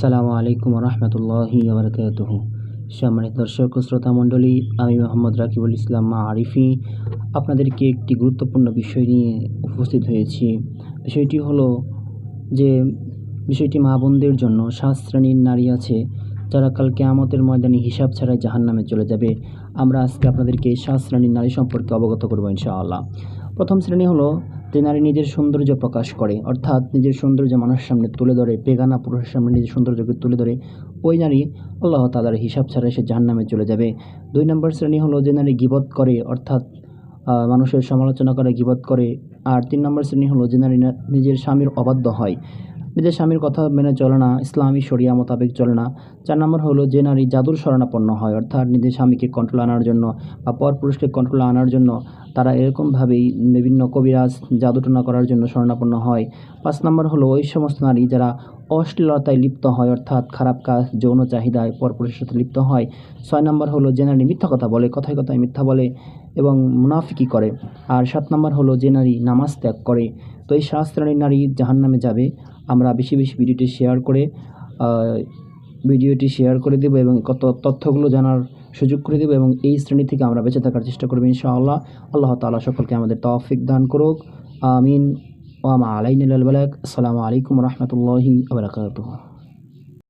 আসসালামু আলাইকুম রহমতুল্লাহি ওবরাকাতুহু। সম্মানিত দর্শক ও শ্রোতা মণ্ডলী, আমি মোহাম্মদ রাকিবুল ইসলাম আরিফি আপনাদেরকে একটি গুরুত্বপূর্ণ বিষয় নিয়ে উপস্থিত হয়েছি। বিষয়টি হলো যে বিষয়টি মা বোনদের জন্য। 7 শ্রেণীর নারী আছে যারা কাল কিয়ামতের ময়দানে হিসাব ছাড়াই জাহান্নামে চলে যাবে। আমরা আজকে আপনাদেরকে 7 শ্রেণীর নারী সম্পর্কে অবগত করব ইনশাআল্লাহ। প্রথম শ্রেণী হলো যে নারী নিজের সৌন্দর্য প্রকাশ করে, অর্থাৎ নিজের সৌন্দর্য মানুষের সামনে তুলে ধরে, বেগানা পুরুষের সামনে নিজের সৌন্দর্যকে তুলে ধরে, ওই নারী আল্লাহ তাআলার হিসাব ছাড়াই সে জাহান্নামে চলে যাবে। 2 নম্বর শ্রেণী হলো যে নারী গীবত করে, অর্থাৎ মানুষের সমালোচনা করে, গীবত করে। আর 3 নম্বর শ্রেণী হলো যে নারী নিজের স্বামীর অবাধ্য হয়, নিজের স্বামীর কথা মেনে চলে না, ইসলামী শরিয়া মোতাবেক চলে না। 4 নম্বর হলো যে নারী জাদুর শরণাপন্ন হয়, অর্থাৎ নিজের স্বামীকে কন্ট্রোলে আনার জন্য বা পরপুরুষকে কন্ট্রোলে আনার জন্য তারা এরকমভাবেই বিভিন্ন কবিরাজ জাদুটনা করার জন্য শরণাপন্ন হয়। 5 নম্বর হলো ওই সমস্ত নারী যারা অশ্লীলতায় লিপ্ত হয়, অর্থাৎ খারাপ কাজ, যৌন চাহিদায় পরপুরুষের সাথে লিপ্ত হয়। 6 নম্বর হলো যে নারী মিথ্যা কথা বলে, কথায় কথায় মিথ্যা বলে এবং মুনাফিকি করে। আর 7 নম্বর হলো যে নারী নামাজ ত্যাগ করে। তো এই 7 শ্রেণীর নারী জাহান্নামে যাবে। আমরা বেশি বেশি ভিডিওটি শেয়ার করে দেব এবং কত তথ্যগুলো জানার সুযোগ করে দেব এবং এই শ্রেণী থেকে আমরা বেঁচে থাকার চেষ্টা করব ইনশাআল্লাহ। আল্লাহ তাআলা সকলকে আমাদের তৌফিক দান করুক। আমিন। ওয়া মা আলাইনা ইল্লাল বালাগ। আসসালামু আলাইকুম ওয়া রাহমাতুল্লাহি ওয়া বারাকাতুহু।